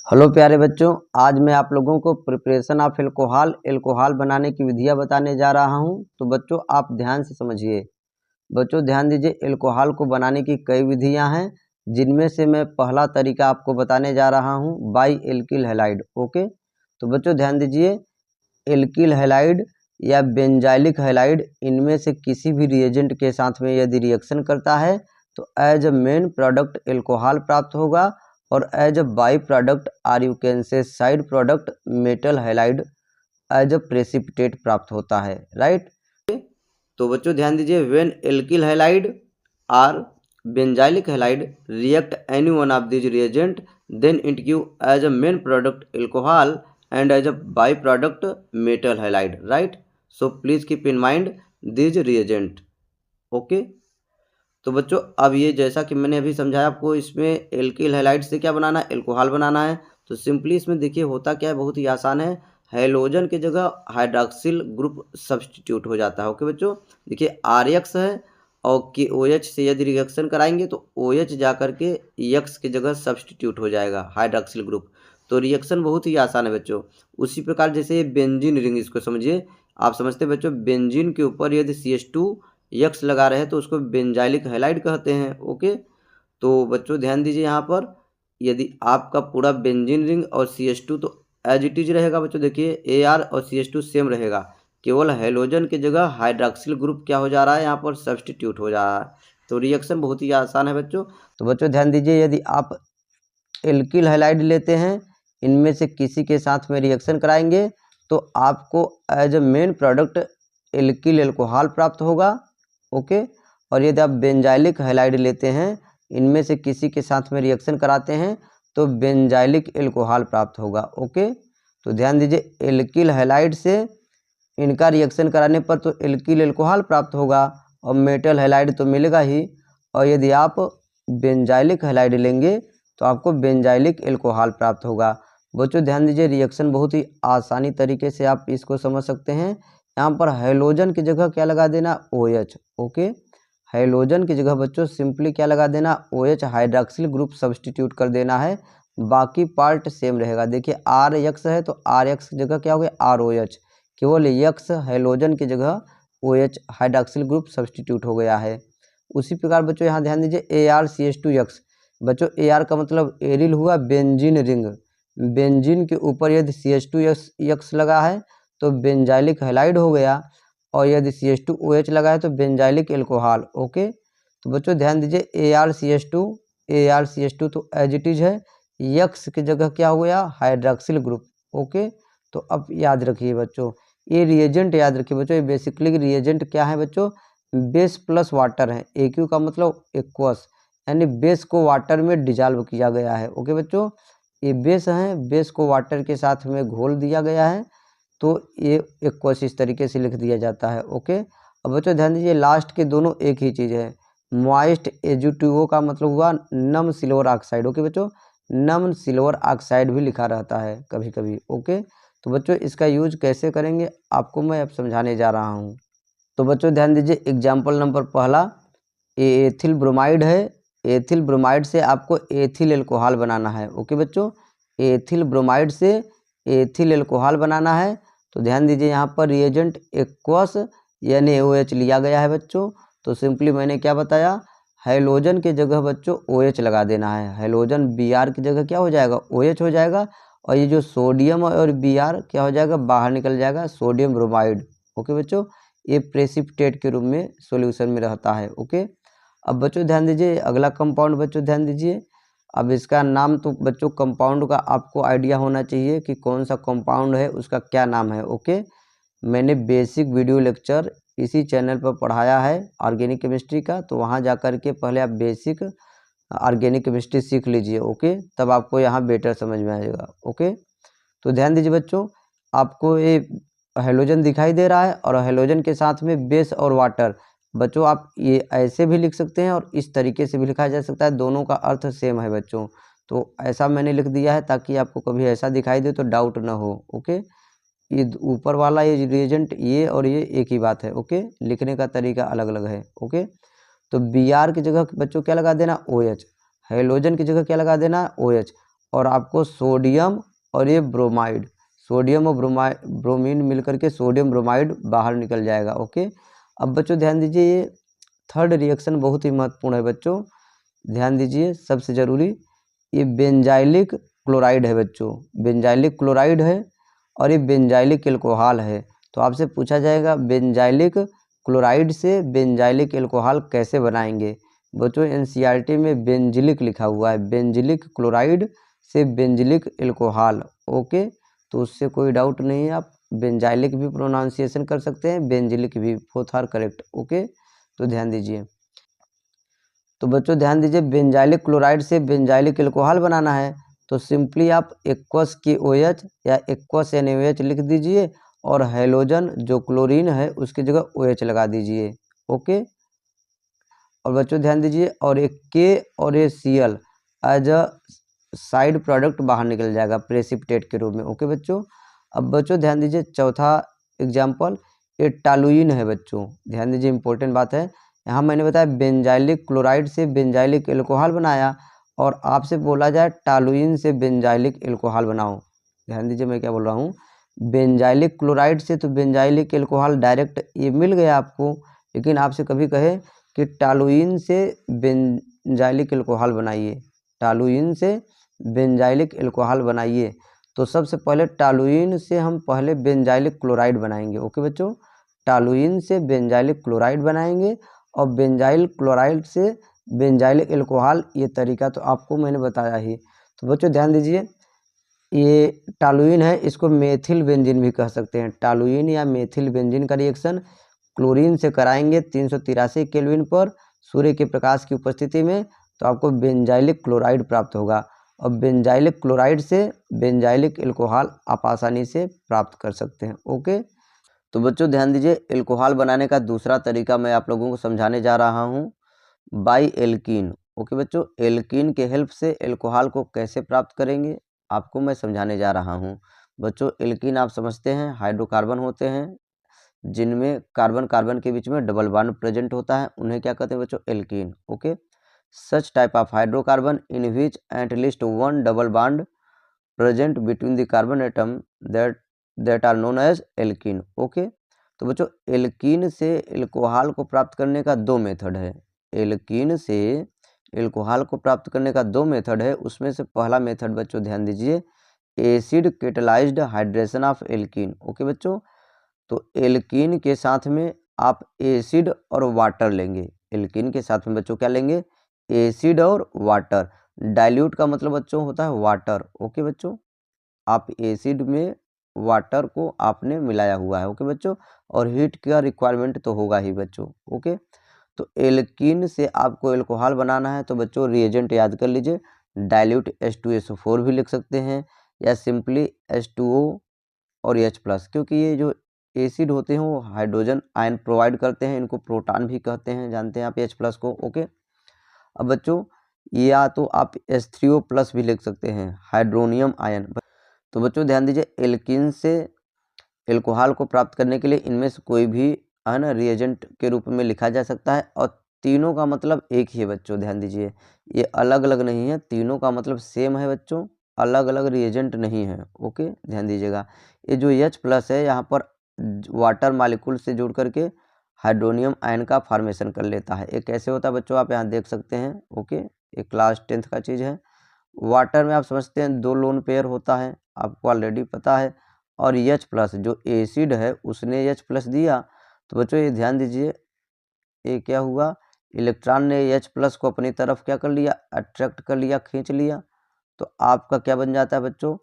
Hello प्यारे बच्चों, आज मैं आप लोगों को प्रिपरेशन ऑफ एल्कोहल बनाने की विधियां बताने जा रहा हूं। तो बच्चों आप ध्यान से समझिए। बच्चों ध्यान दीजिए, एल्कोहल को बनाने की कई विधियां हैं, जिनमें से मैं पहला तरीका आपको बताने जा रहा हूं, बाई एल्किल हैलाइड। ओके, तो बच्चों ध्यान दीजिए, एल्किल हैलाइड या बेंजाइलिक हैलाइड, इनमें से किसी भी रिएजेंट के साथ में यदि रिएक्शन करता है तो as a main product alcohol प्राप्त होगा, और as a by product or you can say side product metal halide as a precipitate प्राप्त होता है। राइट। तो बच्चों ध्यान दीजिए, when alkyl halide or benzylic halide react any one of this reagent, then it give as a main product alcohol and as a byproduct metal halide, right? So please keep in mind these reagent. Okay, तो बच्चों अब ये जैसा कि मैंने अभी समझाया आपको, इसमें एल्किल हैलाइड से क्या बनाना है, एल्कोहल बनाना है। तो सिंपली इसमें देखिए होता क्या है, बहुत ही आसान है। हैलोजन की जगह हाइड्रॉक्सिल ग्रुप सब्सटीट्यूट हो जाता है। ओके बच्चों, देखिए RX है और KOH से यदि रिएक्शन कराएंगे तो OH जा करके X की जगह सब्सटीट्यूट हो जाएगा हाइड्रॉक्सिल ग्रुप। तो रिएक्शन बहुत ही आसान है बच्चों। उसी प्रकार जैसे बेंजीन रिंग, इसको समझिए। आप समझते हैं बच्चों, बेंजीन के ऊपर यदि CH2 यक्स लगा रहे हैं तो उसको बेंजाइलिक हैलाइड कहते हैं। ओके, तो बच्चों ध्यान दीजिए, यहाँ पर यदि आपका पूरा बेंजीन रिंग और CH2 तो एज इट इज रहेगा बच्चों। देखिए AR और CH2 सेम रहेगा, केवल हैलोजन की जगह हाइड्रॉक्सिल ग्रुप क्या हो जा रहा है, यहाँ पर सब्सटीट्यूट हो जा रहा है। तो रिएक्शन बहुत ही आसान है बच्चों। तो बच्चों ध्यान दीजिए, यदि आप एल्किल हैलाइड लेते हैं, इनमें से किसी के साथ में रिएक्शन कराएंगे तो आपको as a main product alkyl alcohol प्राप्त होगा। ओके, और यदि आप बेंजाइलिक हैलाइड लेते हैं, इनमें से किसी के साथ में रिएक्शन कराते हैं तो बेंजाइलिक एल्कोहल प्राप्त होगा। ओके, तो ध्यान दीजिए, एल्किल हैलाइड से इनका रिएक्शन कराने पर तो एल्किल एल्कोहल प्राप्त होगा और मेटल हैलाइड तो मिलेगा ही, और यदि आप बेंजाइलिक हैलाइड लेंगे तो आपको बेंजाइलिक एल्कोहल प्राप्त होगा। बच्चों ध्यान दीजिए, रिएक्शन बहुत ही आसानी तरीके से आप इसको समझ सकते हैं। यहाँ पर हैलोजन की जगह क्या लगा देना, OH। ओके, हैलोजन की जगह बच्चों सिंपली क्या लगा देना, OH हाइड्रॉक्सिल ग्रुप सब्सटीट्यूट कर देना है, बाकी पार्ट सेम रहेगा। देखिए RX है तो RX की जगह क्या हो गया, ROH, केवल X हैलोजन की जगह OH हाइड्रॉक्सिल ग्रुप सब्सटीट्यूट हो गया है। उसी प्रकार बच्चों यहाँ ध्यान दीजिए, ArCH2X, बच्चों AR का मतलब एरिल हुआ बेंजीन रिंग। बेंजीन के ऊपर यदि CH2X लगा है तो बेंजाइलिक हैलाइड हो गया, और यदि CH2OH लगा है तो बेंजाइलिक एल्कोहल। ओके, तो बच्चों ध्यान दीजिए, ArCH2 तो एज इट इज है, X की जगह क्या हो गया, हाइड्रॉक्सिल ग्रुप। ओके, तो अब याद रखिए बच्चों, ये रिएजेंट याद रखिए बच्चों, ये बेसिकली रिएजेंट क्या है बच्चों, बेस प्लस वाटर है। AQ का मतलब एक्वस, यानी बेस को वाटर में डिजॉल्व किया गया है। ओके बच्चों, ये बेस है, बेस को वाटर के साथ में घोल दिया गया है, तो ये एक्वस इस तरीके से लिख दिया जाता है। ओके, अब बच्चों ध्यान दीजिए, लास्ट के दोनों एक ही चीज़ है। मॉइस्ट Ag2O का मतलब हुआ नम सिल्वर ऑक्साइड। ओके बच्चों, नम सिल्वर ऑक्साइड भी लिखा रहता है कभी कभी। ओके, तो बच्चों इसका यूज कैसे करेंगे आपको मैं अब समझाने जा रहा हूँ। तो बच्चों ध्यान दीजिए, एग्जाम्पल नंबर पहला, एथिल ब्रोमाइड है। एथिल ब्रोमाइड से आपको एथिल एल्कोहल बनाना है। ओके बच्चों, एथिल ब्रोमाइड से एथिल एल्कोहल बनाना है। तो ध्यान दीजिए, यहाँ पर रिएजेंट एक्वस यानी OH लिया गया है बच्चों। तो सिंपली मैंने क्या बताया, हैलोजन की जगह बच्चों OH लगा देना है। हैलोजन Br की जगह क्या हो जाएगा, OH हो जाएगा, और ये जो सोडियम और Br क्या हो जाएगा, बाहर निकल जाएगा, सोडियम ब्रोमाइड। ओके बच्चों, ये प्रेसिपिटेट के रूप में सॉल्यूशन में रहता है। ओके, अब बच्चों ध्यान दीजिए, अगला कंपाउंड बच्चों ध्यान दीजिए। अब इसका नाम तो बच्चों कंपाउंड का आपको आइडिया होना चाहिए कि कौन सा कंपाउंड है, उसका क्या नाम है। ओके, मैंने बेसिक वीडियो लेक्चर इसी चैनल पर पढ़ाया है ऑर्गेनिक केमिस्ट्री का, तो वहाँ जा कर के पहले आप बेसिक ऑर्गेनिक केमिस्ट्री सीख लीजिए। ओके, तब आपको यहाँ बेटर समझ में आएगा। ओके, तो ध्यान दीजिए बच्चों, आपको ये हैलोजन दिखाई दे रहा है और हैलोजन के साथ में बेस और वाटर। बच्चों आप ये ऐसे भी लिख सकते हैं और इस तरीके से भी लिखा जा सकता है, दोनों का अर्थ सेम है बच्चों। तो ऐसा मैंने लिख दिया है ताकि आपको कभी ऐसा दिखाई दे तो डाउट ना हो। ओके, ये ऊपर वाला ये रिएजेंट ये और ये एक ही बात है। ओके, लिखने का तरीका अलग अलग है। ओके, तो Br की जगह बच्चों क्या लगा देना, OH, हैलोजन की जगह क्या लगा देना, OH, और आपको सोडियम और ये ब्रोमाइड, सोडियम और ब्रोमीन मिलकर के सोडियम ब्रोमाइड बाहर निकल जाएगा। ओके, अब बच्चों ध्यान दीजिए, ये थर्ड रिएक्शन बहुत ही महत्वपूर्ण है बच्चों, ध्यान दीजिए सबसे ज़रूरी, ये बेंजाइलिक क्लोराइड है बच्चों, बेंजाइलिक क्लोराइड है और ये बेंजाइलिक एल्कोहल है। तो आपसे पूछा जाएगा बेंजाइलिक क्लोराइड से बेंजाइलिक एल्कोहल कैसे बनाएंगे। बच्चों एनसीईआरटी में बेंजिलिक लिखा हुआ है, बेंजिलिक क्लोराइड से बेंजिलिक एल्कोहल। ओके, तो उससे कोई डाउट नहीं है, आप बेंजाइलिक भी प्रोनाउंसिएशन कर सकते हैं, बेंजिलिक भी, बोथ आर करेक्ट। ओके, तो ध्यान दीजिए। तो बच्चों ध्यान दीजिए, बेंजाइलिक क्लोराइड से बेंजाइलिक एल्कोहल बनाना है तो सिंपली आप एक्वस KOH या एक्वस NaOH लिख दीजिए और हैलोजन जो क्लोरीन है उसकी जगह OH लगा दीजिए। ओके, और बच्चों ध्यान दीजिए, और एक K और ये Cl as a side product बाहर निकल जाएगा प्रेसिपिटेट के रूप में। ओके बच्चों, अब बच्चों ध्यान दीजिए, चौथा एग्जाम्पल ये टालुइन है बच्चों, ध्यान दीजिए इंपॉर्टेंट बात है। यहाँ मैंने बताया बेंजाइलिक क्लोराइड से बेंजाइलिक एल्कोहल बनाया और आपसे बोला जाए टालुइन से बेंजाइलिक एल्कोहल बनाओ। ध्यान दीजिए मैं क्या बोल रहा हूँ, बेंजाइलिक क्लोराइड से तो बेंजाइलिक एल्कोहल डायरेक्ट ये मिल गया आपको, लेकिन आपसे कभी कहे कि टालुइन से बेंजाइलिक एल्कोहल बनाइए, टालुइन से बेंजाइलिक एल्कोहल बनाइए, तो सबसे पहले टालुइन से हम पहले बेंजाइलिक क्लोराइड बनाएंगे। ओके बच्चों, टालुइन से बेंजाइलिक क्लोराइड बनाएंगे और बेंजाइल क्लोराइड से बेंजाइलिक एल्कोहल, ये तरीका तो आपको मैंने बताया ही। तो बच्चों ध्यान दीजिए, ये टालुइन है, इसको मेथिल बेंजीन भी कह सकते हैं, टालुइन या मेथिल बेंजीन का रिएक्शन क्लोरीन से कराएंगे 383 केल्विन पर सूर्य के प्रकाश की उपस्थिति में, तो आपको बेंजाइलिक क्लोराइड प्राप्त होगा और बेंजाइलिक क्लोराइड से बेंजाइलिक एल्कोहल आप आसानी से प्राप्त कर सकते हैं। ओके, तो बच्चों ध्यान दीजिए, एल्कोहल बनाने का दूसरा तरीका मैं आप लोगों को समझाने जा रहा हूँ, बाई एल्कीन। ओके बच्चों, एल्कीन के हेल्प से एल्कोहल को कैसे प्राप्त करेंगे आपको मैं समझाने जा रहा हूँ। बच्चों एल्कीन आप समझते हैं हाइड्रोकार्बन होते हैं जिनमें कार्बन कार्बन के बीच में डबल बॉन्ड प्रेजेंट होता है, उन्हें क्या कहते हैं बच्चों, alkene. Okay, such type of hydrocarbon in which at least one double bond present between the carbon atom that are known as alkene. Okay, तो बच्चों एल्कीन से एल्कोहल को प्राप्त करने का दो मेथड है, एल्कीन से एल्कोहल को प्राप्त करने का दो मेथड है। उसमें से पहला मेथड बच्चों ध्यान दीजिए, acid catalysed hydration of alkene. Okay बच्चों, तो एल्कीन के साथ में आप एसिड और वाटर लेंगे, एल्कीन के साथ में बच्चों क्या लेंगे, एसिड और वाटर। डाइल्यूट का मतलब बच्चों होता है वाटर। ओके बच्चों, आप एसिड में वाटर को आपने मिलाया हुआ है। ओके बच्चों, और हीट का रिक्वायरमेंट तो होगा ही बच्चों। ओके, तो एल्कीन से आपको एल्कोहल बनाना है तो बच्चों रिएजेंट याद कर लीजिए, डाइल्यूट H2SO4 भी लिख सकते हैं या सिंपली H2O और H+, क्योंकि ये जो एसिड होते हैं वो हाइड्रोजन आयन प्रोवाइड करते हैं, इनको प्रोटॉन भी कहते हैं, जानते हैं आप H+ को। ओके, अब बच्चों या तो आप H3O+ भी लिख सकते हैं, हाइड्रोनियम आयन। तो बच्चों ध्यान दीजिए, एल्कीन से एल्कोहल को प्राप्त करने के लिए इनमें से कोई भी है ना रिएजेंट के रूप में लिखा जा सकता है और तीनों का मतलब एक ही है बच्चों। ध्यान दीजिए, ये अलग अलग नहीं है, तीनों का मतलब सेम है बच्चों, अलग अलग रिएजेंट नहीं है। ओके, ध्यान दीजिएगा, ये जो H+ है यहाँ पर वाटर मालिक्यूल से जुड़ करके हाइड्रोनियम आयन का फॉर्मेशन कर लेता है। ये कैसे होता है बच्चों, आप यहाँ देख सकते हैं। ओके, ये क्लास 10th का चीज़ है। वाटर में आप समझते हैं 2 लोन पेयर होता है, आपको ऑलरेडी पता है, और H+ जो एसिड है उसने H+ दिया, तो बच्चों ये ध्यान दीजिए, ये क्या हुआ, इलेक्ट्रॉन ने H+ को अपनी तरफ क्या कर लिया, अट्रैक्ट कर लिया, खींच लिया, तो आपका क्या बन जाता है बच्चों,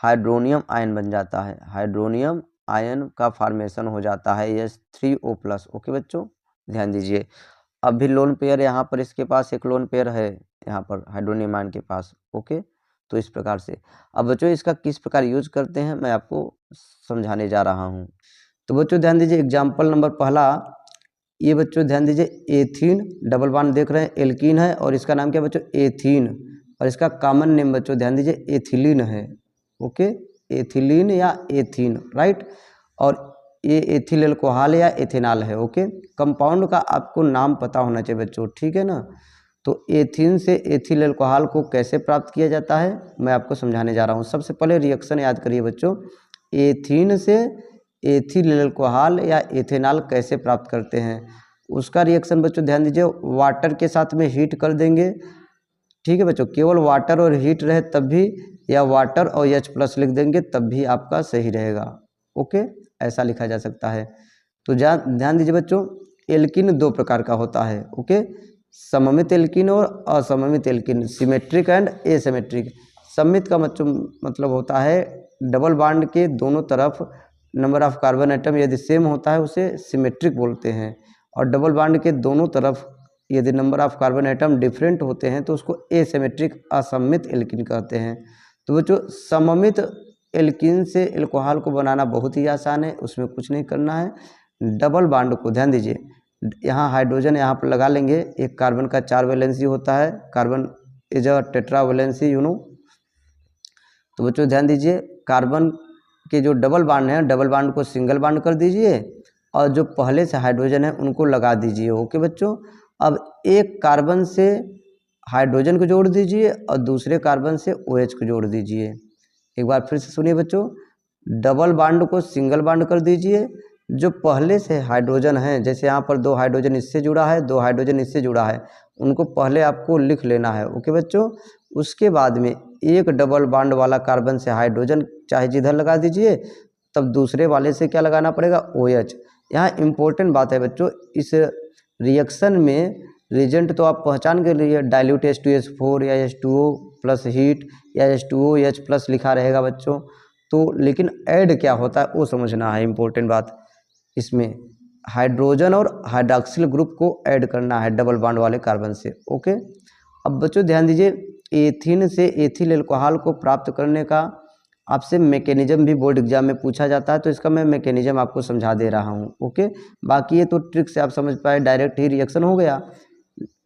हाइड्रोनियम आयन बन जाता है, हाइड्रोनियम आयन का फॉर्मेशन हो जाता है H3O+। ओके बच्चों, ध्यान दीजिए, अब भी लोन पेयर यहाँ पर इसके पास एक लोन पेयर है यहाँ पर हाइड्रोनियम आयन के पास। ओके, तो इस प्रकार से अब बच्चों इसका किस प्रकार यूज करते हैं मैं आपको समझाने जा रहा हूँ। तो बच्चों ध्यान दीजिए, एग्जाम्पल नंबर पहला, ये बच्चों ध्यान दीजिए, एथीन डबल बॉन्ड देख रहे हैं, एल्कीन है और इसका नाम क्या बच्चों, एथीन, और इसका कॉमन नेम बच्चों ध्यान दीजिए एथिलीन है। ओके, एथिलीन या एथीन, राइट, और ये एथिल एल्कोहल या एथेनॉल है। ओके, कंपाउंड का आपको नाम पता होना चाहिए बच्चों, ठीक है ना। तो एथीन से एथिल अल्कोहल को कैसे प्राप्त किया जाता है मैं आपको समझाने जा रहा हूँ। सबसे पहले रिएक्शन याद करिए बच्चों, एथीन से एथिल अल्कोहल या एथेनॉल कैसे प्राप्त करते हैं। उसका रिएक्शन बच्चों ध्यान दीजिए, वाटर के साथ में हीट कर देंगे, ठीक है बच्चों, केवल वाटर और हीट रहे तब भी, या वाटर और H+ लिख देंगे तब भी आपका सही रहेगा। ओके, ऐसा लिखा जा सकता है। तो ध्यान दीजिए बच्चों, एल्किन दो प्रकार का होता है। ओके, सममित एल्किन और असममित एल्किन, सिमेट्रिक एंड एसिमेट्रिक। सममित का मतलब होता है डबल बॉन्ड के दोनों तरफ नंबर ऑफ कार्बन एटम यदि सेम होता है उसे सिमेट्रिक बोलते हैं, और डबल बॉन्ड के दोनों तरफ यदि number of carbon atom different होते हैं तो उसको एसिमेट्रिक असममित एल्किन कहते हैं। तो बच्चों सममित एल्किन से अल्कोहल को बनाना बहुत ही आसान है, उसमें कुछ नहीं करना है। डबल बॉन्ड को ध्यान दीजिए, यहाँ हाइड्रोजन यहाँ पर लगा लेंगे, एक कार्बन का 4 वैलेंसी होता है, carbon is a tetra valency you know. तो बच्चों ध्यान दीजिए, कार्बन के जो डबल बॉन्ड हैं, डबल बॉन्ड को सिंगल बॉन्ड कर दीजिए और जो पहले से हाइड्रोजन है उनको लगा दीजिए। ओके बच्चों, अब एक कार्बन से हाइड्रोजन को जोड़ दीजिए और दूसरे कार्बन से OH को जोड़ दीजिए। एक बार फिर से सुनिए बच्चों, डबल बॉन्ड को सिंगल बॉन्ड कर दीजिए, जो पहले से हाइड्रोजन है, जैसे यहाँ पर 2 हाइड्रोजन इससे जुड़ा है, 2 हाइड्रोजन इससे जुड़ा है, उनको पहले आपको लिख लेना है। ओके बच्चों, उसके बाद में एक डबल बॉन्ड वाला कार्बन से हाइड्रोजन चाहे जिधर लगा दीजिए, तब दूसरे वाले से क्या लगाना पड़ेगा, OH। यहाँ इम्पोर्टेंट बात है बच्चों, इस रिएक्शन में रिएजेंट तो आप पहचान के लिए डाइल्यूट H2SO4 या H2O प्लस हीट या H2OH+ लिखा रहेगा बच्चों, तो लेकिन ऐड क्या होता है वो समझना है। इम्पोर्टेंट बात, इसमें हाइड्रोजन और हाइड्रॉक्सिल ग्रुप को ऐड करना है डबल बॉन्ड वाले कार्बन से। ओके, अब बच्चों ध्यान दीजिए, एथीन से एथिल अल्कोहल को प्राप्त करने का आपसे मैकेनिज्म भी बोर्ड एग्जाम में पूछा जाता है, तो इसका मैं मैकेनिज्म आपको समझा दे रहा हूँ। ओके, बाकी ये तो ट्रिक से आप समझ पाए, डायरेक्ट ही रिएक्शन हो गया,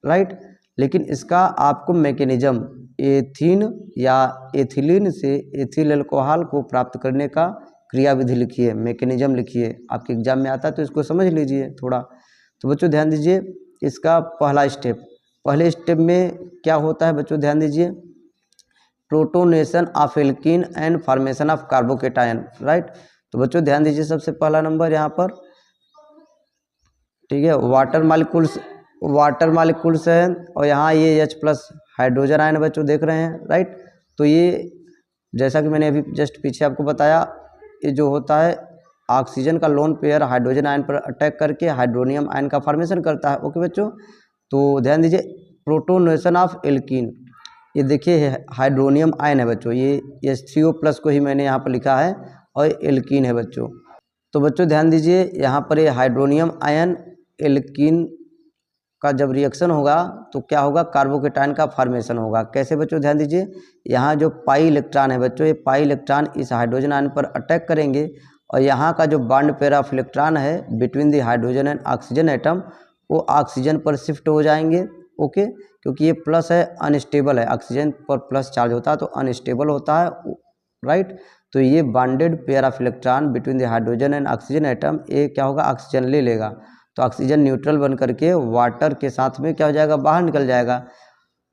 राइट, लेकिन इसका आपको मैकेनिज्म एथीन या एथिलीन से एथिल अल्कोहल को प्राप्त करने का क्रियाविधि लिखिए, मैकेनिज्म लिखिए, आपके एग्जाम में आता है तो इसको समझ लीजिए थोड़ा। तो बच्चों ध्यान दीजिए, इसका पहला स्टेप, पहले स्टेप में क्या होता है बच्चों ध्यान दीजिए, protonation of alkene and formation of carbocation, right. तो बच्चों ध्यान दीजिए, सबसे पहला नंबर यहाँ पर, ठीक है, वाटर मालिक्यूल्स है, और यहाँ ये H+ हाइड्रोजन आयन बच्चों देख रहे हैं, राइट। तो ये जैसा कि मैंने अभी जस्ट पीछे आपको बताया, ये जो होता है ऑक्सीजन का लोन पेयर हाइड्रोजन आयन पर अटैक करके हाइड्रोनियम आयन का फॉर्मेशन करता है। ओके बच्चों, तो ध्यान दीजिए, प्रोटोनेशन ऑफ एल्कीन, ये देखिए हाइड्रोनियम आयन है बच्चों, ये H3O+ को ही मैंने यहाँ पर लिखा है, और एल्कीन है बच्चों। तो बच्चों ध्यान दीजिए, यहाँ पर ये हाइड्रोनियम आयन एल्कीन का जब रिएक्शन होगा तो क्या होगा, कार्बोकेटायन का फॉर्मेशन होगा। कैसे बच्चों ध्यान दीजिए, यहाँ जो पाई इलेक्ट्रॉन है बच्चों, ये पाई इलेक्ट्रॉन इस हाइड्रोजन आयन पर अटैक करेंगे, और यहाँ का जो बॉन्ड पेयर ऑफ इलेक्ट्रॉन है between the hydrogen and oxygen atom, वो ऑक्सीजन पर शिफ्ट हो जाएंगे। ओके, क्योंकि ये प्लस है, अनस्टेबल है, ऑक्सीजन पर प्लस चार्ज होता है तो अनस्टेबल होता है, राइट। तो ये bonded pair of electron between the hydrogen and oxygen atom, ये क्या होगा, ऑक्सीजन ले लेगा, तो ऑक्सीजन न्यूट्रल बन करके वाटर के साथ में क्या हो जाएगा, बाहर निकल जाएगा।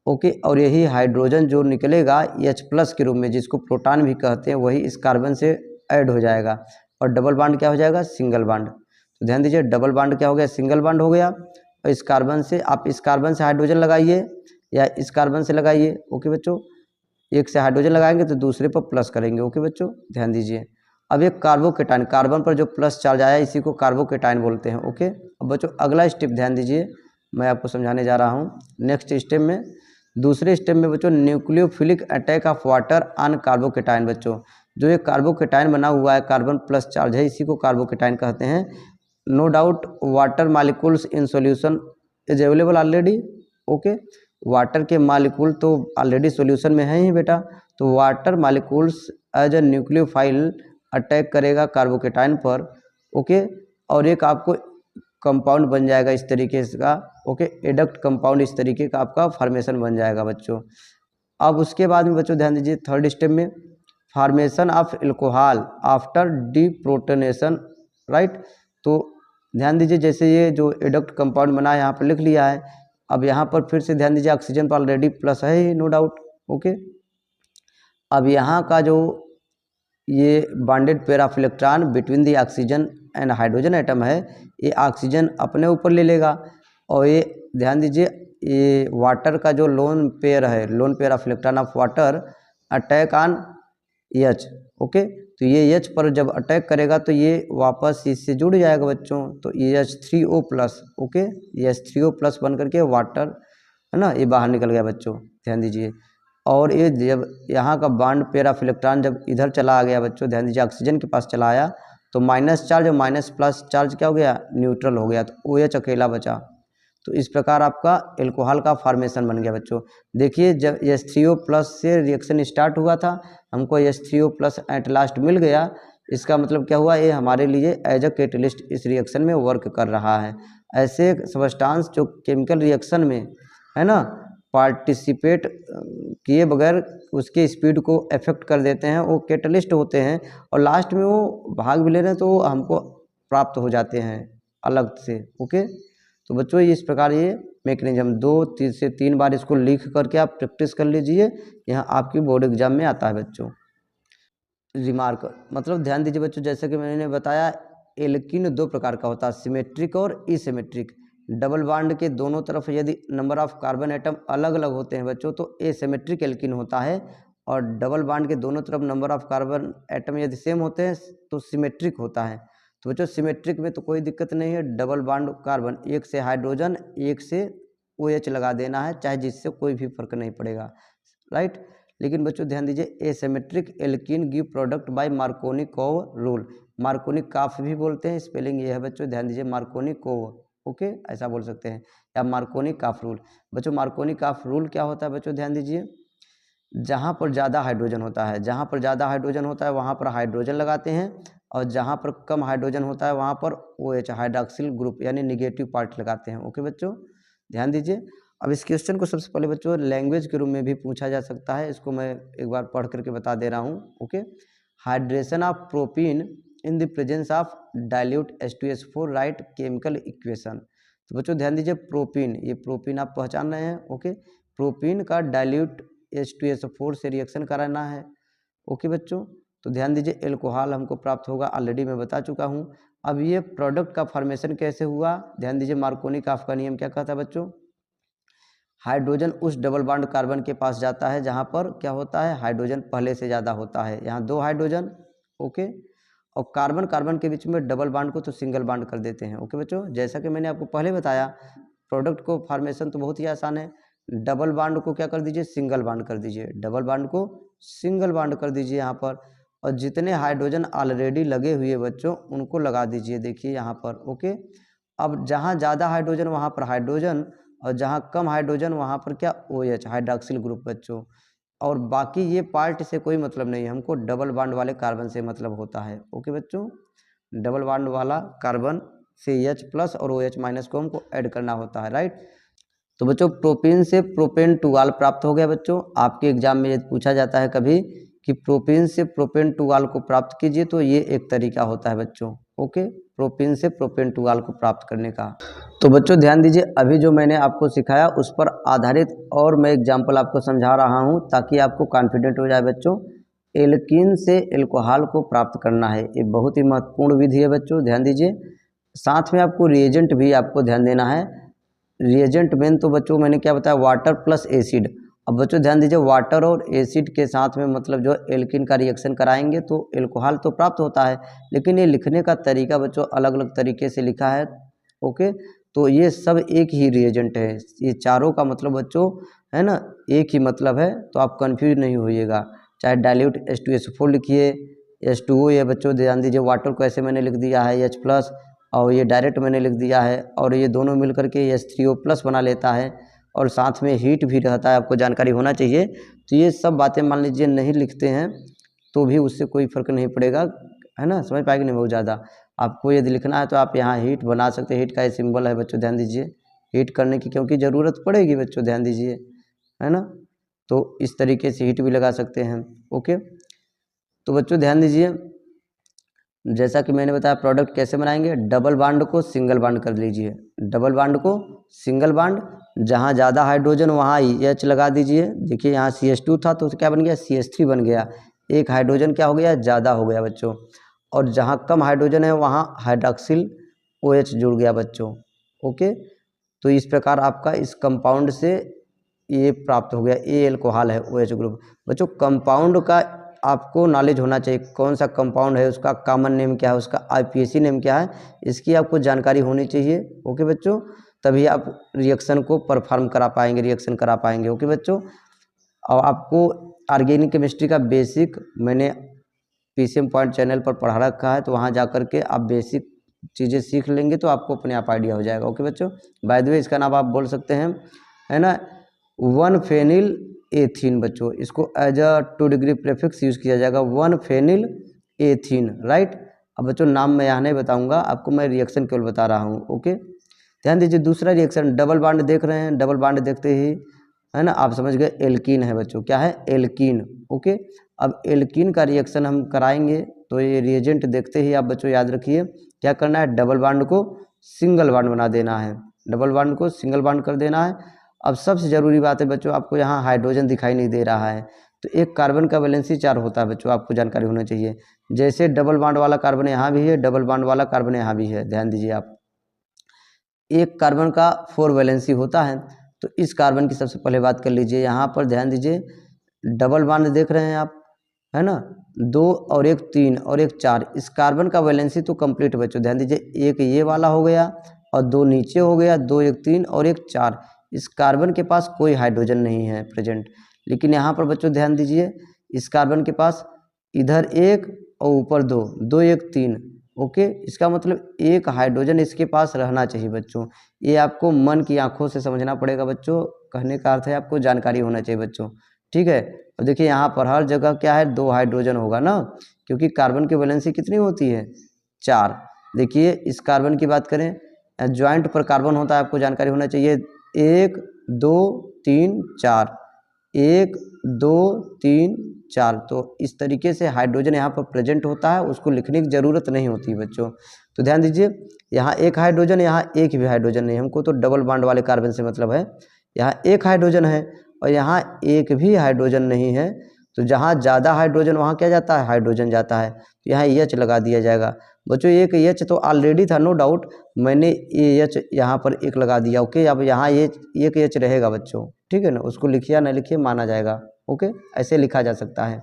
ओके, और यही हाइड्रोजन जो निकलेगा H+ के रूप में, जिसको प्रोटॉन भी कहते हैं, वही इस कार्बन से ऐड हो जाएगा, और डबल बॉन्ड क्या हो जाएगा, सिंगल बॉन्ड। तो ध्यान दीजिए, डबल बॉन्ड क्या हो गया, सिंगल बॉन्ड हो गया, और इस कार्बन से आप इस कार्बन से हाइड्रोजन लगाइए या इस कार्बन से लगाइए। ओके बच्चों, एक से हाइड्रोजन लगाएंगे तो दूसरे पर प्लस करेंगे। ओके बच्चों, ध्यान दीजिए, अब एक कार्बोकेटायन, कार्बन पर जो प्लस चार्ज आया इसी को कार्बोकेटायन बोलते हैं। ओके, अब बच्चों अगला स्टेप ध्यान दीजिए, मैं आपको समझाने जा रहा हूँ। नेक्स्ट स्टेप में, दूसरे स्टेप में बच्चों, nucleophilic attack of water on carbocation. बच्चों जो ये कार्बोकेटायन बना हुआ है, कार्बन प्लस चार्ज है, इसी को कार्बोकेटायन कहते हैं। No doubt water molecules in solution is available already. Okay, water के मालिक्यूल तो ऑलरेडी सॉल्यूशन में है ही बेटा, तो water molecules as a nucleophile attack करेगा कार्बोकेटायन पर। ओके, और एक आपको कंपाउंड बन जाएगा इस तरीके से का, ओके, एडक्ट कंपाउंड इस तरीके का आपका फॉर्मेशन बन जाएगा बच्चों। अब उसके बाद में बच्चों ध्यान दीजिए, थर्ड स्टेप में formation of alcohol after deprotonation, right. तो ध्यान दीजिए, जैसे ये जो एडक्ट कंपाउंड बना है यहाँ पर लिख लिया है, अब यहाँ पर फिर से ध्यान दीजिए, ऑक्सीजन तो ऑलरेडी प्लस है ही, नो डाउट। ओके, अब यहाँ का जो ये bonded pair of electron between the oxygen and hydrogen atom है, ये ऑक्सीजन अपने ऊपर ले लेगा, और ये ध्यान दीजिए ये वाटर का जो लोन पेयर है, lone pair of electron of water attack on H. Okay, तो ये एच पर जब अटैक करेगा तो ये वापस इससे जुड़ जाएगा बच्चों, तो H3O plus. Okay, H3O plus बन करके वाटर है ना, ये बाहर निकल गया बच्चों, ध्यान दीजिए। और ये जब यहाँ का बॉन्ड पेयर ऑफ इलेक्ट्रॉन जब इधर चला आ गया बच्चों, ध्यान दीजिए ऑक्सीजन के पास चला आया, तो माइनस चार्ज और माइनस प्लस चार्ज क्या हो गया, न्यूट्रल हो गया, तो OH अकेला बचा। तो इस प्रकार आपका एल्कोहल का फॉर्मेशन बन गया बच्चों। देखिए जब H3O प्लस से रिएक्शन स्टार्ट हुआ था, हमको H3O प्लस एट लास्ट मिल गया, इसका मतलब क्या हुआ, ये हमारे लिए एज अ कैटलिस्ट इस रिएक्शन में वर्क कर रहा है। ऐसे सब्सटेंस जो केमिकल रिएक्शन में है ना पार्टिसिपेट किए बगैर उसके स्पीड को अफेक्ट कर देते हैं, वो कैटलिस्ट होते हैं, और लास्ट में वो भाग भी ले रहे हैं तो हमको प्राप्त हो जाते हैं अलग से। ओके, तो बच्चों इस प्रकार ये मैकेनिज्म 2 से 3 बार इसको लिख करके आप प्रैक्टिस कर लीजिए, यहाँ आपकी बोर्ड एग्जाम में आता है बच्चों। रिमार्क मतलब ध्यान दीजिए बच्चों, जैसे कि मैंने बताया एल्कीन 2 प्रकार का होता है, सिमेट्रिक और इसिमेट्रिक। डबल बॉन्ड के दोनों तरफ यदि नंबर ऑफ कार्बन एटम अलग अलग होते हैं बच्चों तो एसिमेट्रिक एल्कीन होता है, और डबल बॉन्ड के दोनों तरफ नंबर ऑफ कार्बन एटम यदि सेम होते हैं तो सिमेट्रिक होता है। तो बच्चों सिमेट्रिक में तो कोई दिक्कत नहीं है, डबल बॉन्ड कार्बन, एक से हाइड्रोजन एक से OH लगा देना है, चाहे जिससे कोई भी फर्क नहीं पड़ेगा, राइट। लेकिन बच्चों ध्यान दीजिए asymmetric alkene give product by Markovnikov rule. Markovnikov भी बोलते हैं, स्पेलिंग ये है बच्चों, ध्यान दीजिए मार्कोनी-कोव। ओके, ऐसा बोल सकते हैं, या मार्कोनी-काफ रूल। बच्चों मार्कोनी-काफ रूल क्या होता है बच्चों, ध्यान दीजिए, जहाँ पर ज़्यादा हाइड्रोजन होता है, जहाँ पर ज़्यादा हाइड्रोजन होता है वहाँ पर हाइड्रोजन लगाते हैं, और जहाँ पर कम हाइड्रोजन होता है वहाँ पर OH हाइड्रोक्सिल ग्रुप यानी निगेटिव पार्ट लगाते हैं। ओके बच्चों, ध्यान दीजिए। अब इस क्वेश्चन को सबसे पहले बच्चों लैंग्वेज के रूप में भी पूछा जा सकता है, इसको मैं एक बार पढ़ करके बता दे रहा हूँ। Okay, hydration of propene in the presence of dilute H2SO4 right chemical equation. तो बच्चों ध्यान दीजिए प्रोपीन, ये प्रोपीन आप पहचान रहे हैं। ओके, प्रोपीन का डाइल्यूट H2SO4 से रिएक्शन कराना है। ओके बच्चों, तो ध्यान दीजिए एल्कोहल हमको प्राप्त होगा, ऑलरेडी मैं बता चुका हूँ। अब ये प्रोडक्ट का फॉर्मेशन कैसे हुआ, ध्यान दीजिए मार्कोनी-काफ का नियम क्या कहता है बच्चों, हाइड्रोजन उस डबल बॉन्ड कार्बन के पास जाता है जहाँ पर क्या होता है, हाइड्रोजन पहले से ज़्यादा होता है, यहाँ 2 हाइड्रोजन। ओके, और कार्बन कार्बन के बीच में डबल बॉन्ड को तो सिंगल बॉन्ड कर देते हैं। ओके बच्चों, जैसा कि मैंने आपको पहले बताया प्रोडक्ट को फॉर्मेशन तो बहुत ही आसान है, डबल बॉन्ड को क्या कर दीजिए, सिंगल बॉन्ड कर दीजिए, डबल बॉन्ड को सिंगल बॉन्ड कर दीजिए यहाँ पर, और जितने हाइड्रोजन ऑलरेडी लगे हुए बच्चों उनको लगा दीजिए, देखिए यहाँ पर। ओके, अब जहाँ ज़्यादा हाइड्रोजन वहाँ पर हाइड्रोजन, और जहाँ कम हाइड्रोजन वहाँ पर क्या, OH हाइड्रोक्सिल ग्रुप बच्चों, और बाकी ये पार्ट से कोई मतलब नहीं है, हमको डबल बॉन्ड वाले कार्बन से मतलब होता है। ओके बच्चों, डबल बॉन्ड वाला कार्बन से H प्लस और OH माइनस को हमको ऐड करना होता है, राइट। तो बच्चों प्रोपीन से प्रोपेन टूवाल प्राप्त हो गया बच्चों। आपके एग्जाम में यदि पूछा जाता है कभी कि प्रोपीन से प्रोपेन टूवाल को प्राप्त कीजिए, तो ये एक तरीका होता है बच्चों। ओके, प्रोपीन से प्रोपेन टूवाल को प्राप्त करने का। तो बच्चों ध्यान दीजिए, अभी जो मैंने आपको सिखाया उस पर आधारित और मैं एग्जाम्पल आपको समझा रहा हूँ ताकि आपको कॉन्फिडेंट हो जाए बच्चों। एल्कीन से एल्कोहल को प्राप्त करना है, ये बहुत ही महत्वपूर्ण विधि है बच्चों, ध्यान दीजिए। साथ में आपको रिएजेंट भी आपको ध्यान देना है। रिएजेंट मेन तो बच्चों मैंने क्या बताया, वाटर प्लस एसिड। अब बच्चों ध्यान दीजिए, वाटर और एसिड के साथ में मतलब जो एल्कीन का रिएक्शन कराएंगे तो एल्कोहल तो प्राप्त होता है, लेकिन ये लिखने का तरीका बच्चों अलग अलग तरीके से लिखा है। ओके, तो ये सब एक ही रिएजेंट है, ये चारों का मतलब बच्चों है ना एक ही मतलब है, तो आप कंफ्यूज नहीं होइएगा। चाहे डाइल्यूट H2SO4 लिखिए, H2O ये बच्चों ध्यान दीजिए, वाटर को ऐसे मैंने लिख दिया है H प्लस, और ये डायरेक्ट मैंने लिख दिया है, और ये दोनों मिल करके H3O प्लस बना लेता है, और साथ में हीट भी रहता है, आपको जानकारी होना चाहिए। तो ये सब बातें मान लीजिए नहीं लिखते हैं तो भी उससे कोई फ़र्क नहीं पड़ेगा, है ना, समझ पाएंगे नहीं बहुत ज़्यादा। आपको यदि लिखना है तो आप यहाँ हीट बना सकते हैं, हीट का ये सिंबल है बच्चों, ध्यान दीजिए, हीट करने की क्योंकि ज़रूरत पड़ेगी बच्चों, ध्यान दीजिए, है ना, तो इस तरीके से हीट भी लगा सकते हैं। ओके, तो बच्चों ध्यान दीजिए, जैसा कि मैंने बताया प्रोडक्ट कैसे बनाएंगे, डबल बॉन्ड को सिंगल बॉन्ड कर लीजिए, डबल बॉन्ड को सिंगल बॉन्ड, जहाँ ज़्यादा हाइड्रोजन वहाँ H लगा दीजिए। देखिए यहाँ CH2 था तो क्या बन गया, CH3 बन गया। एक हाइड्रोजन क्या हो गया, ज़्यादा हो गया बच्चों। और जहाँ कम हाइड्रोजन है वहाँ हाइड्रॉक्सिल OH जुड़ गया बच्चों। ओके, तो इस प्रकार आपका इस कंपाउंड से ये प्राप्त हो गया, ए एल्कोहल है OH ग्रुप। बच्चों कंपाउंड का आपको नॉलेज होना चाहिए, कौन सा कंपाउंड है, उसका कॉमन नेम क्या है, उसका IPAC नेम क्या है, इसकी आपको जानकारी होनी चाहिए। ओके बच्चों, तभी आप रिएक्शन को परफॉर्म करा पाएंगे, रिएक्शन करा पाएंगे। ओके बच्चों, और आपको ऑर्गेनिक केमिस्ट्री का बेसिक मैंने PCM पॉइंट चैनल पर पढ़ा रखा है, तो वहाँ जा कर के आप बेसिक चीज़ें सीख लेंगे तो आपको अपने आप आइडिया हो जाएगा। ओके बच्चों, बाय द वे इसका नाम आप बोल सकते हैं, है ना, 1 फेनिल एथीन। बच्चों इसको as a 2 degree prefix use किया जाएगा, 1 फेनिल एथीन, राइट। अब बच्चों नाम मैं यहाँ नहीं बताऊँगा आपको, मैं रिएक्शन केवल बता रहा हूँ। ओके, ध्यान दीजिए दूसरा रिएक्शन, डबल बॉन्ड देख रहे हैं, डबल बॉन्ड देखते ही है ना आप समझ गए एल्कीन है बच्चों। क्या है, एल्कीन। ओके, अब एल्कीन का रिएक्शन हम कराएंगे तो ये रिएजेंट देखते ही आप बच्चों याद रखिए क्या करना है, डबल बॉन्ड को सिंगल बॉन्ड बना देना है, डबल बॉन्ड को सिंगल बॉन्ड कर देना है। अब सबसे ज़रूरी बात है बच्चों, आपको यहाँ हाइड्रोजन दिखाई नहीं दे रहा है, तो एक कार्बन का वैलेंसी 4 होता है बच्चों, आपको जानकारी होना चाहिए। जैसे डबल बॉन्ड वाला कार्बन यहाँ भी है, डबल बॉन्ड वाला कार्बन यहाँ भी है, ध्यान दीजिए आप। एक कार्बन का 4 वैलेंसी होता है, तो इस कार्बन की सबसे पहले बात कर लीजिए। यहाँ पर ध्यान दीजिए डबल बॉन्ड देख रहे हैं आप, है ना, 2 और 1 3 और 1 4, इस कार्बन का वैलेंसी तो कंप्लीट बच्चों। ध्यान दीजिए एक ये वाला हो गया और 2 नीचे हो गया, 2 1 3 और 1 4, इस कार्बन के पास कोई हाइड्रोजन नहीं है प्रेजेंट। लेकिन यहाँ पर बच्चों ध्यान दीजिए इस कार्बन के पास इधर 1 और ऊपर 2, 2 1 3। ओके, इसका मतलब एक हाइड्रोजन इसके पास रहना चाहिए बच्चों। ये आपको मन की आंखों से समझना पड़ेगा बच्चों, कहने का अर्थ है आपको जानकारी होना चाहिए बच्चों। ठीक है, और देखिए यहाँ पर हर जगह क्या है, 2 हाइड्रोजन होगा ना, क्योंकि कार्बन की वैलेंसी कितनी होती है, 4। देखिए इस कार्बन की बात करें, ज्वाइंट पर कार्बन होता है, आपको जानकारी होना चाहिए 1 2 3 4, 1 2 3 4। तो इस तरीके से हाइड्रोजन यहाँ पर प्रेजेंट होता है, उसको लिखने की ज़रूरत नहीं होती बच्चों। तो ध्यान दीजिए यहाँ एक हाइड्रोजन, यहाँ एक भी हाइड्रोजन नहीं, हमको तो डबल बॉन्ड वाले कार्बन से मतलब है। यहाँ एक हाइड्रोजन है और यहाँ एक भी हाइड्रोजन नहीं है, तो जहाँ ज़्यादा हाइड्रोजन वहाँ क्या जाता है, हाइड्रोजन जाता है, तो यहाँ H लगा दिया जाएगा बच्चों। एक H तो ऑलरेडी था, नो डाउट, मैंने H यहाँ पर एक लगा दिया। ओके, अब यहाँ एक H रहेगा बच्चों, ठीक है ना, उसको लिखिए ना लिखिए माना जाएगा। ओके, ऐसे लिखा जा सकता है।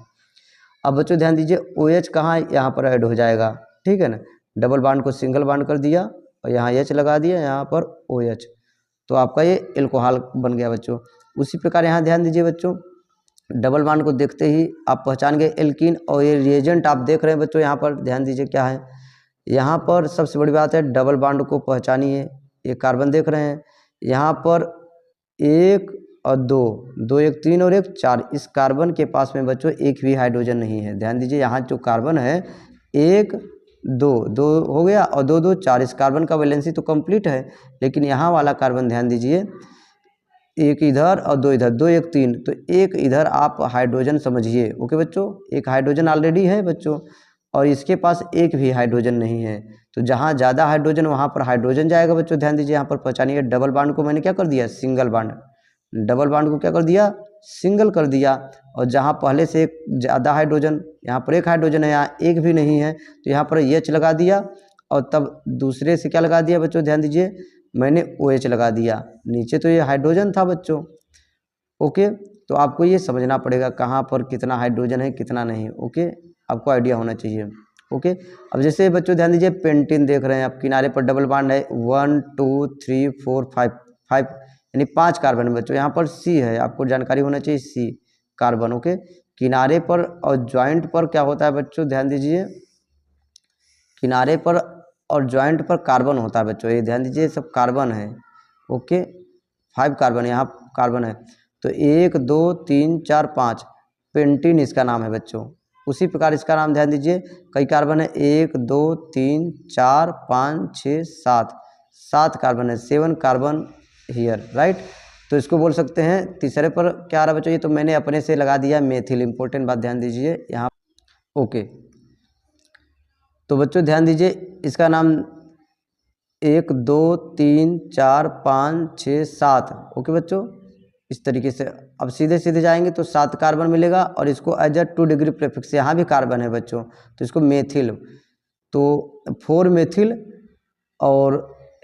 अब बच्चों ध्यान दीजिए OH कहाँ यहाँ पर ऐड हो जाएगा, ठीक है ना, डबल बॉन्ड को सिंगल बॉन्ड कर दिया और यहाँ H लगा दिया, यहाँ पर OH, तो आपका ये एल्कोहल बन गया बच्चों। उसी प्रकार यहाँ ध्यान दीजिए बच्चों, डबल बॉन्ड को देखते ही आप पहचान गए एल्कीन, और ये रिएजेंट आप देख रहे हैं बच्चों, यहाँ पर ध्यान दीजिए क्या है, यहाँ पर सबसे बड़ी बात है डबल बॉन्ड को पहचानिए। ये कार्बन देख रहे हैं, यहाँ पर 1 और 2, 2 1 3 और 1 4, इस कार्बन के पास में बच्चों एक भी हाइड्रोजन नहीं है। ध्यान दीजिए यहाँ जो कार्बन है 1 2 2 हो गया और 2 2 4, इस कार्बन का वैलेंसी तो कंप्लीट है, लेकिन यहाँ वाला कार्बन ध्यान दीजिए एक इधर और 2 इधर, 2 1 3, तो एक इधर आप हाइड्रोजन समझिए। ओके बच्चों, एक हाइड्रोजन ऑलरेडी है बच्चों, और इसके पास एक भी हाइड्रोजन नहीं है, तो जहाँ ज़्यादा हाइड्रोजन वहाँ पर हाइड्रोजन जाएगा बच्चों। ध्यान दीजिए यहाँ पर पहचानिए, डबल बॉन्ड को मैंने क्या कर दिया, सिंगल बॉन्ड, डबल बॉन्ड को क्या कर दिया, सिंगल कर दिया। और जहाँ पहले से एक ज़्यादा हाइड्रोजन, यहाँ पर एक हाइड्रोजन है, यहाँ एक भी नहीं है, तो यहाँ पर H लगा दिया, और तब दूसरे से क्या लगा दिया बच्चों, ध्यान दीजिए मैंने OH लगा दिया, नीचे तो ये हाइड्रोजन था बच्चों। ओके, तो आपको ये समझना पड़ेगा कहाँ पर कितना हाइड्रोजन है कितना नहीं। ओके, आपको आइडिया होना चाहिए। ओके, अब जैसे बच्चों ध्यान दीजिए पेंटीन देख रहे हैं आप, किनारे पर डबल बॉन्ड है, 1 2 3 4 5 यानी 5 कार्बन है बच्चों। यहाँ पर C है, आपको जानकारी होना चाहिए C कार्बन। ओके, किनारे पर और ज्वाइंट पर क्या होता है बच्चों, ध्यान दीजिए किनारे पर और ज्वाइंट पर कार्बन होता है बच्चों, ये ध्यान दीजिए सब कार्बन है। ओके, 5 कार्बन यहाँ कार्बन है, तो 1 2 3 4 5 पेंटीन इसका नाम है बच्चों। उसी प्रकार इसका नाम ध्यान दीजिए, कई कार्बन है, 1 2 3 4 5 6 7, 7 कार्बन है, 7 कार्बन हियर, राइट। तो इसको बोल सकते हैं, तीसरे पर क्या आ रहा है बच्चों, ये तो मैंने अपने से लगा दिया मेथिल, इंपॉर्टेंट बात ध्यान दीजिए यहाँ। ओके, तो बच्चों ध्यान दीजिए इसका नाम 1 2 3 4 5 6 7। ओके बच्चों, इस तरीके से अब सीधे सीधे जाएंगे तो 7 कार्बन मिलेगा और इसको एज अ 2 डिग्री प्रीफिक्स, यहाँ भी कार्बन है बच्चों तो इसको मेथिल, तो 4 मेथिल और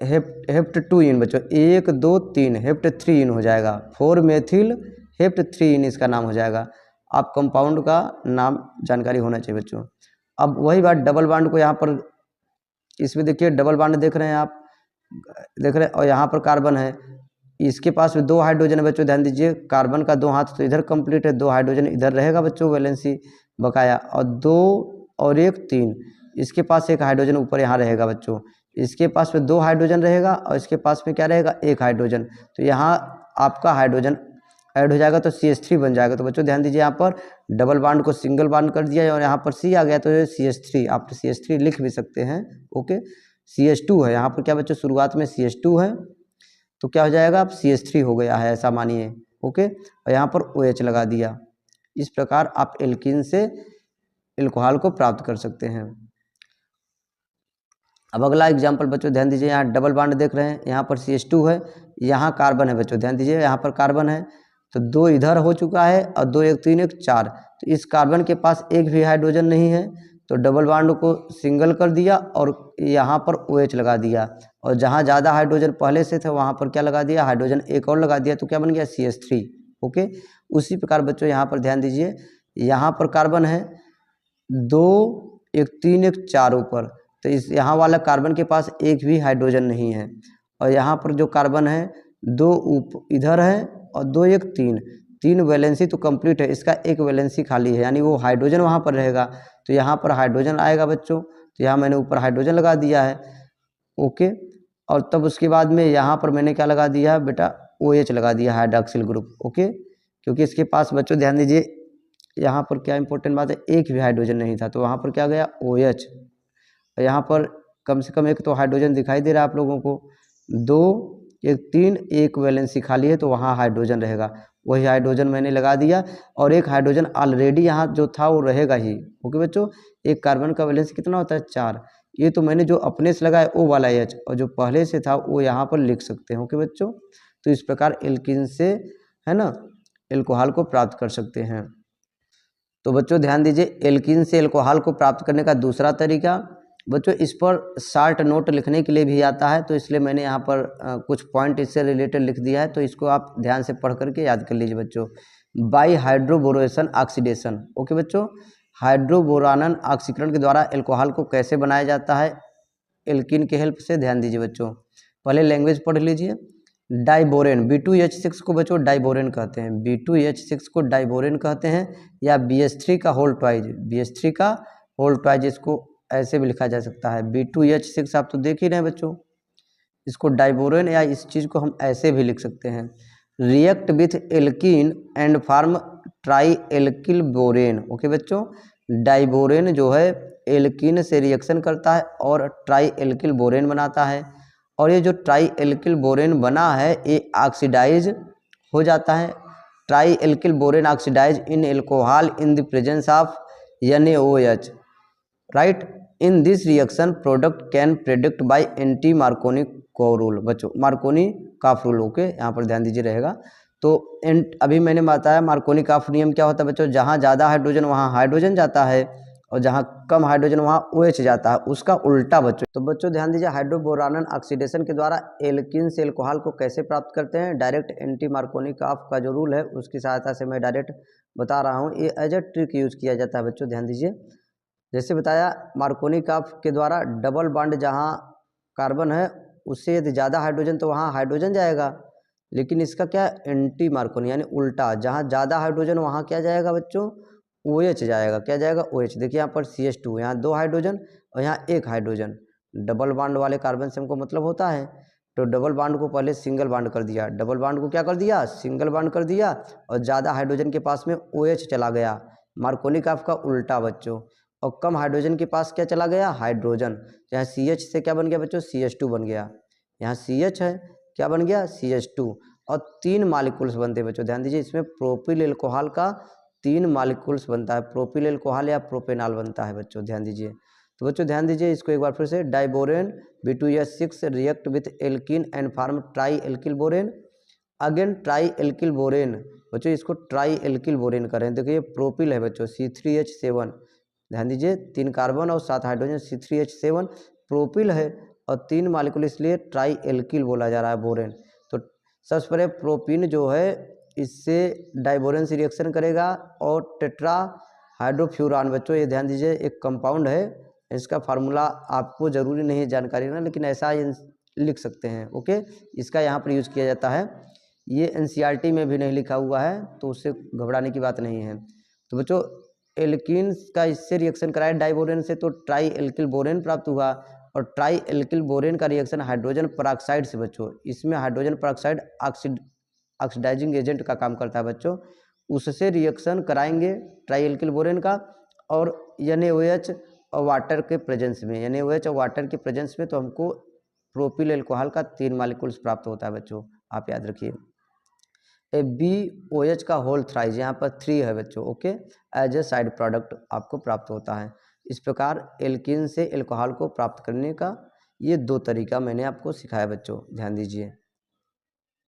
हेप्ट 2 इन बच्चों, 1 2 3 हेप्ट 3 इन हो जाएगा, 4 मेथिल हेप्ट 3 इन इसका नाम हो जाएगा। आप कंपाउंड का नाम जानकारी होना चाहिए बच्चों। अब वही बात डबल बॉन्ड को यहाँ पर इसमें देखिए, डबल बॉन्ड देख रहे हैं आप, देख रहे हैं, और यहाँ पर कार्बन है, इसके पास में 2 हाइड्रोजन है बच्चों, ध्यान दीजिए, कार्बन का 2 हाथ तो इधर कंप्लीट है, 2 हाइड्रोजन इधर रहेगा बच्चों वैलेंसी बकाया, और 2 और 1 3, इसके पास 1 हाइड्रोजन ऊपर यहाँ रहेगा बच्चों, इसके पास में 2 हाइड्रोजन रहेगा और इसके पास में क्या रहेगा 1 हाइड्रोजन, तो यहाँ आपका हाइड्रोजन ऐड हो जाएगा तो CH3 बन जाएगा। तो बच्चों ध्यान दीजिए, यहाँ पर डबल बॉन्ड को सिंगल बॉन्ड कर दिया और यहाँ पर C आ गया तो ये CH3, आप CH3 लिख भी सकते हैं। ओके, CH2 है यहाँ पर, क्या बच्चों शुरुआत में CH2 है तो क्या हो जाएगा, अब CH3 हो गया है ऐसा मानिए। ओके, और यहाँ पर OH लगा दिया। इस प्रकार आप एल्कीन से एल्कोहल को प्राप्त कर सकते हैं। अब अगला एग्जाम्पल बच्चों ध्यान दीजिए, यहाँ डबल बॉन्ड देख रहे हैं, यहाँ पर CH2 है, यहाँ कार्बन है बच्चों, ध्यान दीजिए यहाँ पर कार्बन है तो 2 इधर हो चुका है और 2 1 3 1 4, तो इस कार्बन के पास एक भी हाइड्रोजन नहीं है तो डबल बॉन्ड को सिंगल कर दिया और यहाँ पर OH लगा दिया, और जहाँ ज़्यादा हाइड्रोजन पहले से थे वहाँ पर क्या लगा दिया, हाइड्रोजन एक और लगा दिया, तो क्या बन गया CH3। ओके, उसी प्रकार बच्चों यहाँ पर ध्यान दीजिए, यहाँ पर कार्बन है 2 1 3 1 4 ऊपर, तो इस यहाँ वाला कार्बन के पास एक भी हाइड्रोजन नहीं है, और यहाँ पर जो कार्बन है 2 इधर है और 2 1 3 वैलेंसी तो कंप्लीट है, इसका एक वैलेंसी खाली है, यानी वो हाइड्रोजन वहाँ पर रहेगा, तो यहाँ पर हाइड्रोजन आएगा बच्चों, तो यहाँ मैंने ऊपर हाइड्रोजन लगा दिया है। ओके, और तब उसके बाद में यहाँ पर मैंने क्या लगा दिया है बेटा, OH लगा दिया हाइड्रॉक्सिल ग्रुप। ओके, क्योंकि इसके पास बच्चों ध्यान दीजिए, यहाँ पर क्या इंपॉर्टेंट बात है, एक भी हाइड्रोजन नहीं था तो वहाँ पर क्या गया OH, और यहाँ पर कम से कम एक तो हाइड्रोजन दिखाई दे रहा है आप लोगों को, 2 1 3 एक वैलेंसी खाली है तो वहाँ हाइड्रोजन रहेगा, वही हाइड्रोजन मैंने लगा दिया, और एक हाइड्रोजन ऑलरेडी यहाँ जो था वो रहेगा ही। ओके बच्चों, एक कार्बन का वैलेंसी कितना होता है 4, ये तो मैंने जो अपने से लगाया O वाला H, और जो पहले से था वो यहाँ पर लिख सकते हैं। ओके बच्चों, तो इस प्रकार एल्कीन से है ना एल्कोहल को प्राप्त कर सकते हैं। तो बच्चों ध्यान दीजिए, एल्कीन से एल्कोहल को प्राप्त करने का दूसरा तरीका बच्चों, इस पर शार्ट नोट लिखने के लिए भी आता है, तो इसलिए मैंने यहाँ पर कुछ पॉइंट इससे रिलेटेड लिख दिया है, तो इसको आप ध्यान से पढ़ करके याद कर लीजिए बच्चों। By hydroboration oxidation. ओके बच्चों, हाइड्रोबोरानन ऑक्सीकरण के द्वारा एल्कोहल को कैसे बनाया जाता है एल्कीन के हेल्प से, ध्यान दीजिए बच्चों। पहले लैंग्वेज पढ़ लीजिए, डाइबोरेन, B2H6 को बच्चों डाइबोरेन कहते हैं, B2H6 को डाइबोरेन कहते हैं, या BH3 का होल ट्वाइज, BH3 का होल ट्वाइज इसको ऐसे भी लिखा जा सकता है। B2H6 आप तो देख ही रहे हैं बच्चों, इसको डाइबोरेन या इस चीज़ को हम ऐसे भी लिख सकते हैं, react with alkene and form tri alkyl borane. Okay बच्चों, डाइबोरेन जो है एल्कीन से रिएक्शन करता है और ट्राई एल्किल बोरेन बनाता है, और ये जो ट्राई एल्किल बोरेन बना है ये ऑक्सीडाइज हो जाता है। Tri alkyl borane oxidise in alcohol in the presence of NaOH, right. In this reaction product can predict by anti Markovnikov rule. बच्चों मार्कोनी काफ रूल, ओके यहाँ पर ध्यान दीजिए रहेगा। तो अभी मैंने बताया मार्कोनी काफ नियम क्या होता है बच्चों, जहाँ ज़्यादा हाइड्रोजन वहाँ हाइड्रोजन जाता है और जहाँ कम हाइड्रोजन वहाँ OH जाता है, उसका उल्टा बच्चों। तो बच्चों ध्यान दीजिए, हाइड्रोबोरानन ऑक्सीडेशन के द्वारा एल्कीन से एल्कोहल को कैसे प्राप्त करते हैं, डायरेक्ट एंटी मार्कोनी काफ का जो रूल है उसकी सहायता से मैं डायरेक्ट बता रहा हूँ। ये एज ए ट्रिक यूज़ किया जाता है बच्चों, ध्यान दीजिए। जैसे बताया मार्कोनी काफ के द्वारा डबल बॉन्ड जहाँ कार्बन है उससे यदि ज़्यादा हाइड्रोजन तो वहाँ हाइड्रोजन जाएगा, लेकिन इसका क्या एंटी मार्कोनी यानी उल्टा, जहाँ ज़्यादा हाइड्रोजन वहाँ क्या जाएगा बच्चों, OH जाएगा। क्या जाएगा, OH। देखिए यहाँ पर CH2, यहाँ 2 हाइड्रोजन और यहाँ 1 हाइड्रोजन। डबल बॉन्ड वाले कार्बन से हमको मतलब होता है, तो डबल बॉन्ड को पहले सिंगल बॉन्ड कर दिया, डबल बॉन्ड को क्या कर दिया, सिंगल बॉन्ड कर दिया, और ज़्यादा हाइड्रोजन के पास में OH चला गया। मार्कोनी काफ का उल्टा बच्चों, और कम हाइड्रोजन के पास क्या चला गया, हाइड्रोजन। यहाँ CH से क्या बन गया बच्चों, CH2 बन गया। यहाँ CH है, क्या बन गया, CH2, और 3 मॉलिक्यूल्स बनते हैं बच्चों। ध्यान दीजिए, इसमें प्रोपिल एल्कोहल का 3 मॉलिक्यूल्स बनता है, प्रोपिल एल्कोहल या प्रोपेनॉल बनता है बच्चों, ध्यान दीजिए। तो बच्चों ध्यान दीजिए इसको एक बार फिर से, diborane B2H6 react with alkene and form tri alkyl borane. Again tri alkyl borane, बच्चों इसको ट्राई एल्किल बोरेन करें। देखिए ये प्रोपिल है बच्चों C3H7, ध्यान दीजिए 3 कार्बन और 7 हाइड्रोजन C3H7 प्रोपिल है और 3 मालिक्यूल इसलिए ट्राई एल्किल बोला जा रहा है बोरेन। तो सबसे पहले प्रोपिन जो है इससे डाइबोरेन से रिएक्शन करेगा और टेट्रा हाइड्रोफ्यूरान, बच्चों ये ध्यान दीजिए एक कंपाउंड है, इसका फार्मूला आपको ज़रूरी नहीं है जानकारी ना, लेकिन ऐसा लिख सकते हैं। ओके, इसका यहाँ पर यूज़ किया जाता है, ये NCERT में भी नहीं लिखा हुआ है तो उससे घबराने की बात नहीं है। तो बच्चों एल्कीन का इससे रिएक्शन कराया डाइबोरेन से तो ट्राई एल्किल बोरेन प्राप्त हुआ, और ट्राई एल्किल बोरेन का रिएक्शन हाइड्रोजन पेरोक्साइड से बच्चों, इसमें हाइड्रोजन पेरोक्साइड ऑक्सीडाइजिंग एजेंट का काम करता है बच्चों, उससे रिएक्शन कराएंगे ट्राई एल्किल बोरेन का, और NaOH और वाटर के प्रेजेंस में, NaOH और वाटर के प्रेजेंस में तो हमको प्रोपिल एल्कोहल का 3 मालिक्यूल्स प्राप्त होता है बच्चों, आप याद रखिए। BOH का होल थ्राइज यहाँ पर 3 है बच्चों, okay, as a side product आपको प्राप्त होता है। इस प्रकार एल्कीन से एल्कोहल को प्राप्त करने का ये 2 तरीका मैंने आपको सिखाया बच्चों, ध्यान दीजिए।